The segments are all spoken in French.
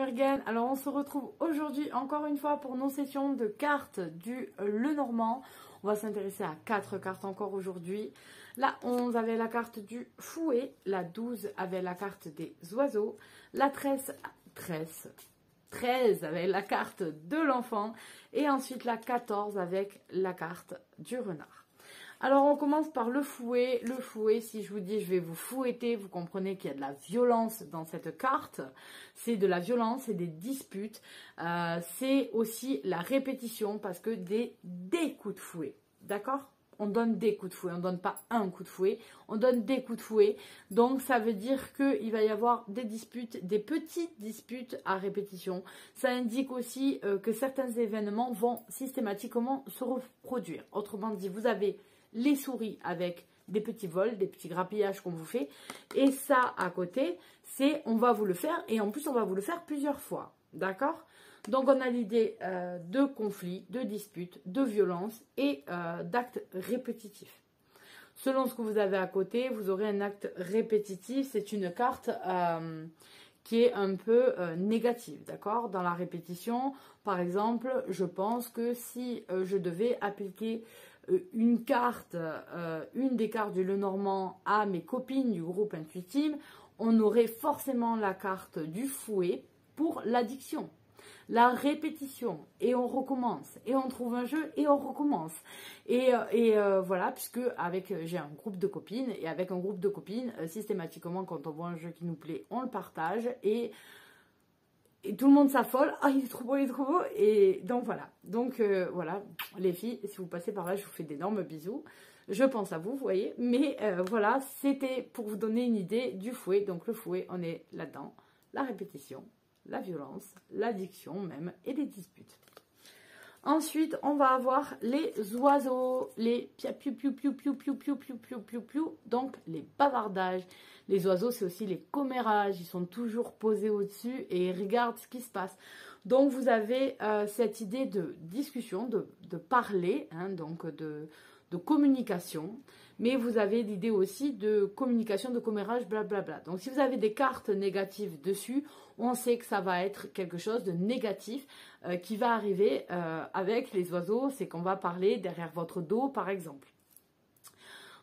Murgen. Alors on se retrouve aujourd'hui encore une fois pour nos sessions de cartes du Lenormand. On va s'intéresser à 4 cartes encore aujourd'hui. La 11 avait la carte du fouet, la 12 avait la carte des oiseaux, la 13 avec la carte de l'enfant et ensuite la 14 avec la carte du renard. Alors on commence par le fouet. Le fouet, si je vous dis je vais vous fouetter, vous comprenez qu'il y a de la violence dans cette carte. C'est de la violence, c'est des disputes, c'est aussi la répétition parce que des coups de fouet, d'accord? On donne des coups de fouet, on ne donne pas un coup de fouet, on donne des coups de fouet. Donc ça veut dire qu'il va y avoir des disputes, des petites disputes à répétition. Ça indique aussi que certains événements vont systématiquement se reproduire. Autrement dit, vous avez les souris avec des petits vols, des petits grappillages qu'on vous fait. Et ça, à côté, c'est on va vous le faire et en plus, on va vous le faire plusieurs fois. D'accord? Donc, on a l'idée de conflits, de disputes, de violences et d'actes répétitifs. Selon ce que vous avez à côté, vous aurez un acte répétitif. C'est une carte qui est un peu négative, d'accord? Dans la répétition, par exemple, je pense que si je devais appliquer une carte, une des cartes du Lenormand à mes copines du groupe Intuitime, on aurait forcément la carte du fouet pour l'addiction. La répétition, et on recommence, et on trouve un jeu, et on recommence. Et voilà, puisque j'ai un groupe de copines, et avec un groupe de copines, systématiquement, quand on voit un jeu qui nous plaît, on le partage, et tout le monde s'affole. Ah, il est trop beau, il est trop beau. Et donc voilà. Donc voilà, les filles, si vous passez par là, je vous fais d'énormes bisous. Je pense à vous, vous voyez. Mais voilà, c'était pour vous donner une idée du fouet. Donc le fouet, on est là-dedans. La répétition, la violence, l'addiction même et les disputes. Ensuite, on va avoir les oiseaux, les piou-piou-piou-piou-piou-piou-piou-piou-piou, donc les bavardages. Les oiseaux, c'est aussi les commérages, ils sont toujours posés au-dessus et ils regardent ce qui se passe. Donc, vous avez cette idée de discussion, de parler, hein, donc de communication, mais vous avez l'idée aussi de communication, de commérage, blablabla. Donc, si vous avez des cartes négatives dessus, on sait que ça va être quelque chose de négatif qui va arriver avec les oiseaux. C'est qu'on va parler derrière votre dos, par exemple.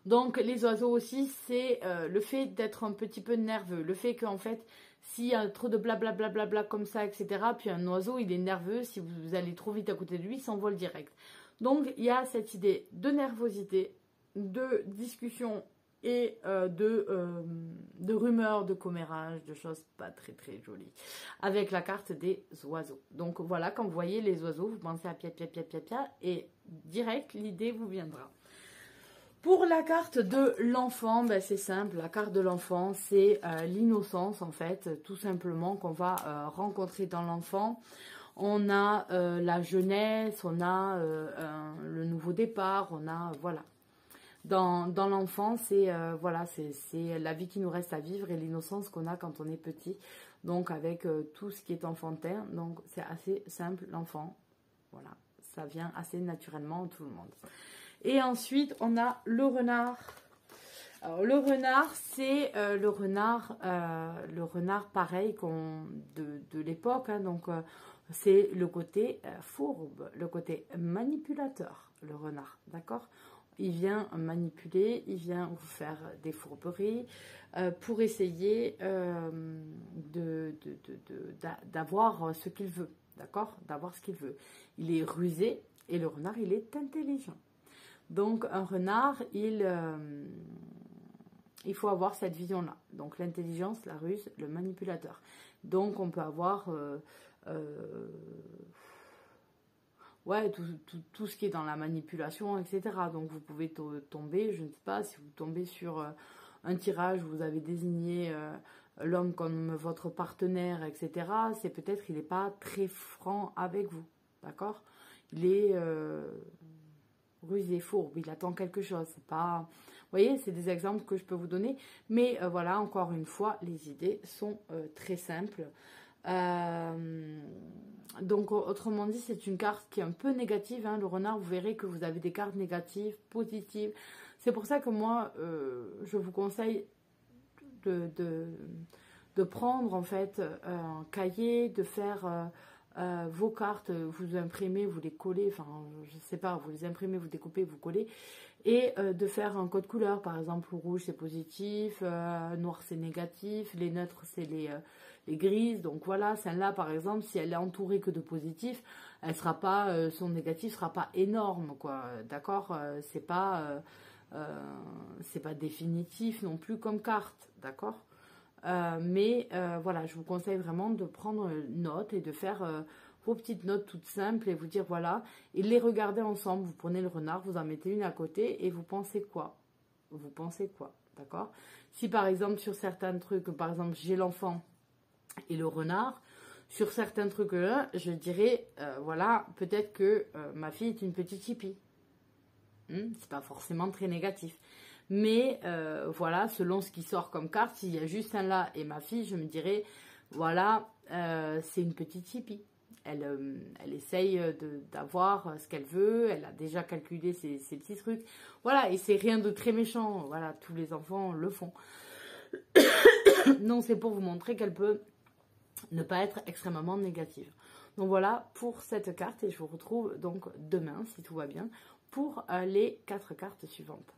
Donc, les oiseaux aussi, c'est le fait d'être un petit peu nerveux. Le fait qu'en fait, s'il y a trop de blablabla comme ça, etc., puis un oiseau, il est nerveux. Si vous allez trop vite à côté de lui, il s'envole direct. Donc, il y a cette idée de nervosité, de discussion et de rumeurs, de commérage, de choses pas très très jolies, avec la carte des oiseaux. Donc voilà, quand vous voyez les oiseaux, vous pensez à pia pia pia pia pia, et direct, l'idée vous viendra. Pour la carte de l'enfant, ben c'est simple, la carte de l'enfant, c'est l'innocence en fait, tout simplement, qu'on va rencontrer dans l'enfant. On a la jeunesse, on a le nouveau départ, on a, voilà. Dans l'enfant, c'est voilà, c'est la vie qui nous reste à vivre et l'innocence qu'on a quand on est petit. Donc avec tout ce qui est enfantin, donc c'est assez simple l'enfant. Voilà, ça vient assez naturellement tout le monde. Et ensuite, on a le renard. Alors le renard, c'est le renard pareil de l'époque, hein, donc c'est le côté fourbe, le côté manipulateur, le renard, d'accord? Il vient manipuler, il vient vous faire des fourberies pour essayer d'avoir ce qu'il veut, d'accord? D'avoir ce qu'il veut. Il est rusé et le renard, il est intelligent. Donc, un renard, il faut avoir cette vision-là. Donc, l'intelligence, la ruse, le manipulateur. Donc, on peut avoir... ouais, tout ce qui est dans la manipulation, etc. Donc, vous pouvez tomber, je ne sais pas, si vous tombez sur un tirage où vous avez désigné l'homme comme votre partenaire, etc. C'est peut-être qu'il n'est pas très franc avec vous, d'accord? Il est rusé, fourbe, il attend quelque chose. C'est pas... Vous voyez, c'est des exemples que je peux vous donner. Mais voilà, encore une fois, les idées sont très simples. Donc autrement dit, c'est une carte qui est un peu négative, hein. Le renard, vous verrez que vous avez des cartes négatives, positives. C'est pour ça que moi je vous conseille de prendre en fait un cahier, de faire vos cartes, vous imprimez, vous les collez, enfin je sais pas, vous les imprimez, vous découpez, vous collez, et de faire un code couleur, par exemple rouge c'est positif, noir c'est négatif, les neutres c'est les grises, donc voilà, celle-là par exemple, si elle est entourée que de positifs, elle sera pas, son négatif sera pas énorme, quoi, d'accord, c'est pas définitif non plus comme carte, d'accord. Mais voilà, je vous conseille vraiment de prendre note et de faire vos petites notes toutes simples et vous dire voilà, et les regarder ensemble. Vous prenez le renard, vous en mettez une à côté et vous pensez quoi? Vous pensez quoi? D'accord? Si par exemple sur certains trucs, par exemple j'ai l'enfant et le renard, sur certains trucs là, je dirais voilà, peut-être que ma fille est une petite hippie. C'est pas forcément très négatif. Mais voilà, selon ce qui sort comme carte, s'il y a juste un là et ma fille, je me dirais, voilà, c'est une petite hippie. Elle essaye d'avoir ce qu'elle veut, elle a déjà calculé ses petits trucs. Voilà, et c'est rien de très méchant. Voilà, tous les enfants le font. Non, c'est pour vous montrer qu'elle peut ne pas être extrêmement négative. Donc voilà pour cette carte et je vous retrouve donc demain, si tout va bien, pour les 4 cartes suivantes.